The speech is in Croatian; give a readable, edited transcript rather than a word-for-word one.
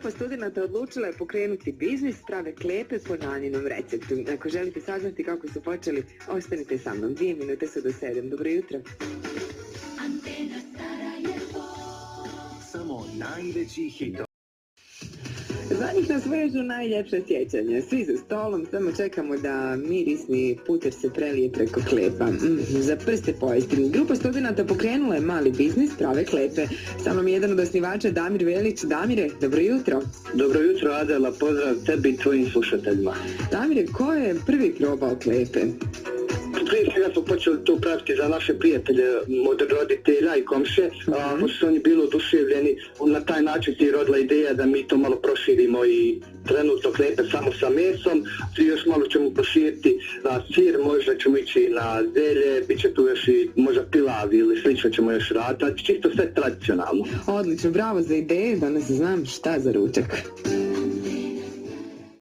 Grupa studenata odlučila je pokrenuti biznis, prave klepe po Naninom receptu. Ako želite saznati kako su počeli, ostanite sa mnom. 2 minute su do 7. Dobro jutro. Samo najveći hitov. Za njih nas vežu najljepše sjećanja. Svi za stolom, samo čekamo da mirisni puter se prelije preko klepa. Za prste pojesti. Grupa studenata pokrenula je mali biznis, prave klepe. Sa mnom je jedan od osnivača, Damir Velić. Damire, dobro jutro. Dobro jutro, Adela, pozdrav tebi i tvojim slušateljima. Damire, ko je prvi probao klepe? Prije svega smo počeli to praviti za naše prijatelje od roditelja i komše, pošto su oni bili oduševljeni. Na taj način ti je rodila ideja da mi to malo proširimo i trenutno klepe samo sa mesom, i još malo ćemo proširiti na sir, možda ćemo ići na zelje, bit će tu još i možda pilav ili slično ćemo još raditi, čisto sve tradicionalno. Odlično, bravo za ideje, danas znam šta za ručak.